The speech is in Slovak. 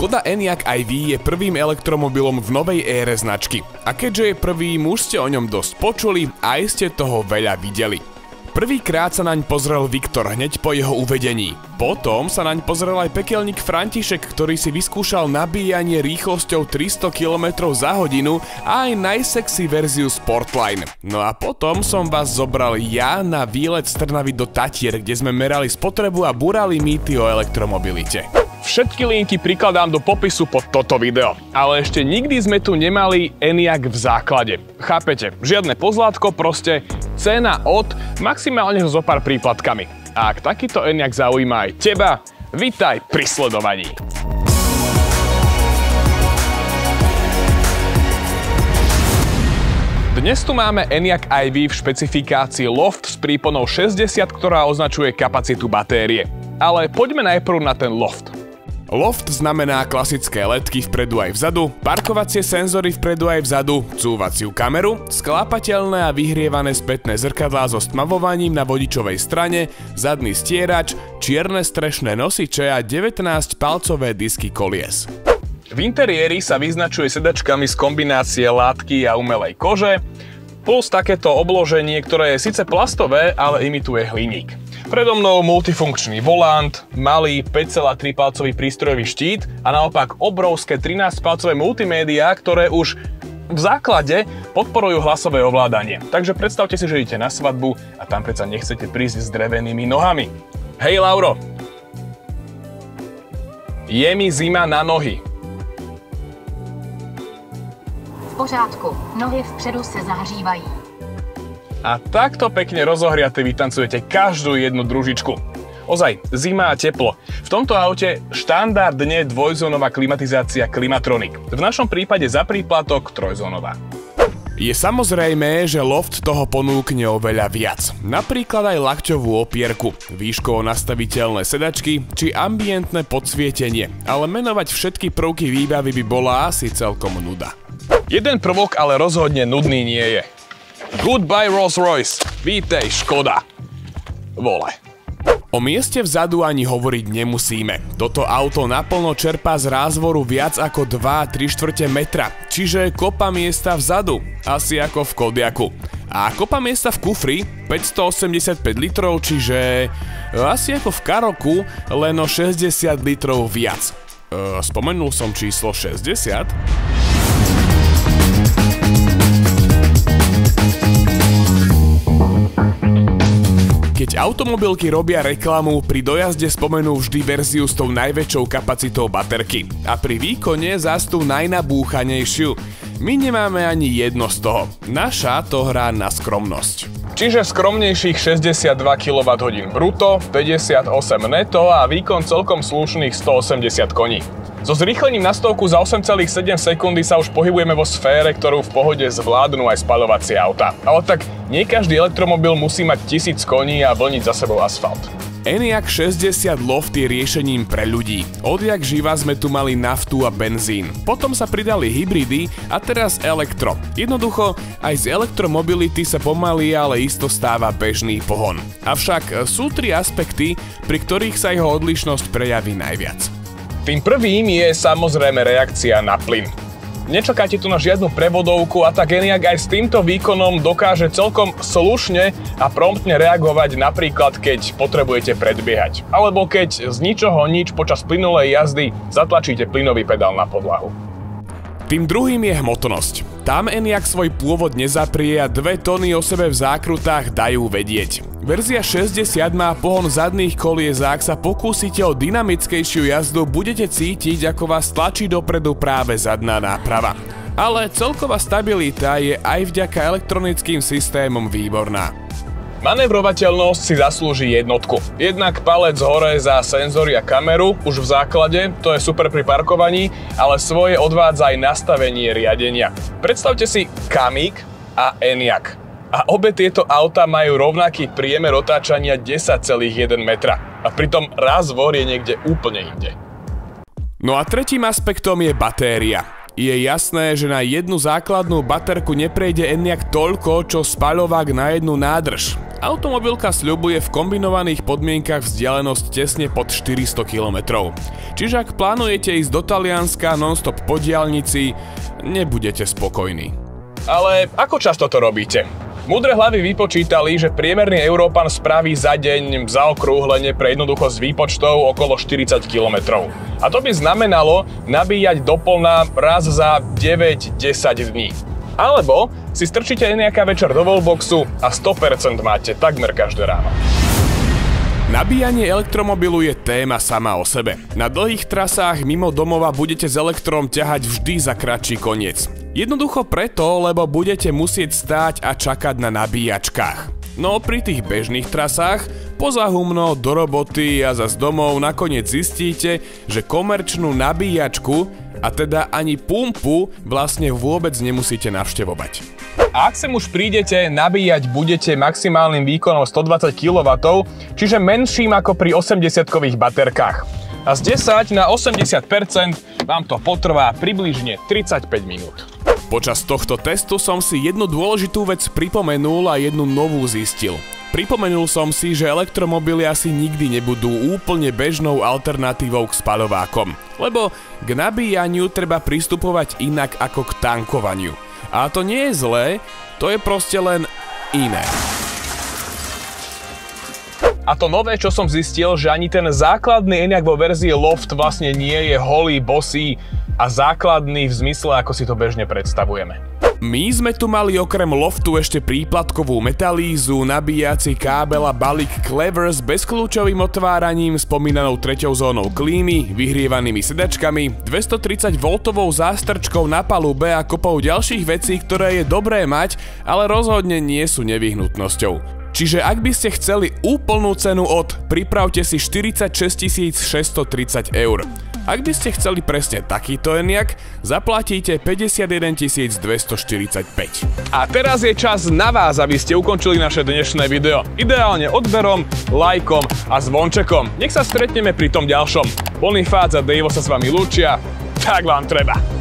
Škoda Enyaq iV je prvým elektromobilom v novej ére značky. A keďže je prvým, už ste o ňom dosť počuli a aj ste toho veľa videli. Prvýkrát sa naň pozrel Viktor hneď po jeho uvedení. Potom sa naň pozrel aj pekelník František, ktorý si vyskúšal nabíjanie rýchlosťou 300 km za hodinu a aj najsexy verziu Sportline. No a potom som vás zobral ja na výlet z Trnavy do Tatier, kde sme merali spotrebu a burali mýty o elektromobilite. Všetky linky prikladám do popisu pod toto video. Ale ešte nikdy sme tu nemali Enyaq v základe. Chápete? Žiadne pozlátko, proste cena od maximálne so pár príplatkami. A ak takýto Enyaq zaujíma aj teba, vitaj pri sledovaní. Dnes tu máme Enyaq iV v špecifikácii Loft s príponou 60, ktorá označuje kapacitu batérie. Ale poďme najprv na ten Loft. Loft znamená klasické ledky vpredu aj vzadu, parkovacie senzory vpredu aj vzadu, cúvaciu kameru, sklápateľné a vyhrievané spätné zrkadlá so stmavovaním na vodičovej strane, zadný stierač, čierne strešné nosiče a 19-palcové disky kolies. V interiéri sa vyznačuje sedačkami z kombinácie látky a umelej kože, plus takéto obloženie, ktoré je síce plastové, ale imituje hliník. Predo mnou multifunkčný volant, malý 5,3 palcový prístrojový štít a naopak obrovské 13-palcové multimédia, ktoré už v základe podporujú hlasové ovládanie. Takže predstavte si, že idete na svadbu a tam predsa nechcete prísť s drevenými nohami. Hej Lauro, je mi zima na nohy. V pořádku, nohy vpředu se zahřívají. A takto pekne rozohriate vytancujete každú jednu družičku. Ozaj, zima a teplo. V tomto aute štandardne dvojzónová klimatizácia Klimatronic. V našom prípade za príplatok trojzónová. Je samozrejmé, že Loft toho ponúkne oveľa viac. Napríklad aj lakťovú opierku, výškovo nastaviteľné sedačky či ambientné podsvietenie. Ale menovať všetky prvky výbavy by bola asi celkom nuda. Jeden prvok ale rozhodne nudný nie je. Goodbye Rolls-Royce, vítej Škoda. Vole. O mieste vzadu ani hovoriť nemusíme. Toto auto naplno čerpá z rázvoru viac ako 2,3 metra, čiže kopa miesta vzadu, asi ako v Kodiaku. A kopa miesta v kufri 585 litrov, čiže asi ako v Karoku, len o 60 litrov viac. Spomenul som číslo 60? Keď automobilky robia reklamu, pri dojazde spomenú vždy verziu s tou najväčšou kapacitou baterky a pri výkone zás tú najnabúchanejšiu. My nemáme ani jedno z toho. Naša to hrá na skromnosť. Čiže skromnejších 62 kWh bruto, 58 neto a výkon celkom slušných 180 koní. So zrýchlením na stovku za 8,7 sekundy sa už pohybujeme vo sfére, ktorú v pohode zvládnu aj spaľovacie auta. Ale tak nie každý elektromobil musí mať 1000 koní a vlniť za sebou asfalt. Enyaq 60 Loft je riešením pre ľudí. Odjak živa sme tu mali naftu a benzín. Potom sa pridali hybridy a teraz elektro. Jednoducho, aj z elektromobility sa pomaly, ale isto stáva bežný pohon. Avšak sú 3 aspekty, pri ktorých sa jeho odlišnosť prejaví najviac. Tým prvým je samozrejme reakcia na plyn. Nečakáte tu na žiadnu prevodovku a tak Enyaq aj s týmto výkonom dokáže celkom slušne a promptne reagovať, napríklad keď potrebujete predbiehať. Alebo keď z ničoho nič počas plynulej jazdy zatlačíte plynový pedál na podlahu. Tým druhým je hmotnosť. Tam Enyaq svoj pôvod nezaprie a 2 tony o sebe v zákrutách dajú vedieť. Verzia 60 má pohon zadných kolies a ak sa pokúsite o dynamickejšiu jazdu, budete cítiť, ako vás tlačí dopredu práve zadná náprava. Ale celková stabilita je aj vďaka elektronickým systémom výborná. Manévrovateľnosť si zaslúži jednotku. Jednak palec hore za senzory a kameru, už v základe, to je super pri parkovaní, ale svoje odvádza aj nastavenie riadenia. Predstavte si Kamiq a Enyaq. A obe tieto autá majú rovnaký priemer otáčania 10,1 metra. A pritom rázvor je niekde úplne inde. No a tretím aspektom je batéria. Je jasné, že na jednu základnú baterku neprejde eniak toľko, čo spaľovák na jednu nádrž. Automobilka sľubuje v kombinovaných podmienkach vzdialenosť tesne pod 400 km. Čiže ak plánujete ísť do Talianska non-stop po diaľnici, nebudete spokojní. Ale ako často to robíte? Múdre hlavy vypočítali, že priemerný Európan spraví za deň zaokrúhlenie pre jednoduchosť výpočtov okolo 40 km. A to by znamenalo nabíjať doplna raz za 9-10 dní. Alebo si strčíte nejaká večer do wallboxu a 100% máte takmer každé ráno. Nabíjanie elektromobilu je téma sama o sebe. Na dlhých trasách mimo domova budete s elektrom ťahať vždy za kratší koniec. Jednoducho preto, lebo budete musieť stáť a čakať na nabíjačkách. No pri tých bežných trasách, poza humno, do roboty a zas domov nakoniec zistíte, že komerčnú nabíjačku, a teda ani pumpu, vlastne vôbec nemusíte navštevovať. A ak sem už prídete, nabíjať budete maximálnym výkonom 120 kW, čiže menším ako pri 80-kových baterkách. A z 10 na 80% vám to potrvá približne 35 minút. Počas tohto testu som si jednu dôležitú vec pripomenul a jednu novú zistil. Pripomenul som si, že elektromobily asi nikdy nebudú úplne bežnou alternatívou k spaľovákom, lebo k nabíjaniu treba pristupovať inak ako k tankovaniu. A to nie je zlé, to je proste len iné. A to nové, čo som zistil, že ani ten základný Enyaq vo verzii Loft vlastne nie je holý, bosý a základný v zmysle, ako si to bežne predstavujeme. My sme tu mali okrem Loftu ešte príplatkovú metalízu, nabíjací kábel a balík Clever s bezkľúčovým otváraním, spomínanou treťou zónou klímy, vyhrievanými sedačkami, 230V zástrčkou na palube a kopou ďalších vecí, ktoré je dobré mať, ale rozhodne nie sú nevyhnutnosťou. Čiže ak by ste chceli úplnú cenu pripravte si 46 630 €. Ak by ste chceli presne takýto Enyaq, zaplatíte 51 245. A teraz je čas na vás, aby ste ukončili naše dnešné video. Ideálne odberom, lajkom a zvončekom. Nech sa stretneme pri tom ďalšom. Bonifác a Dejvo sa s vami lúčia, tak vám treba.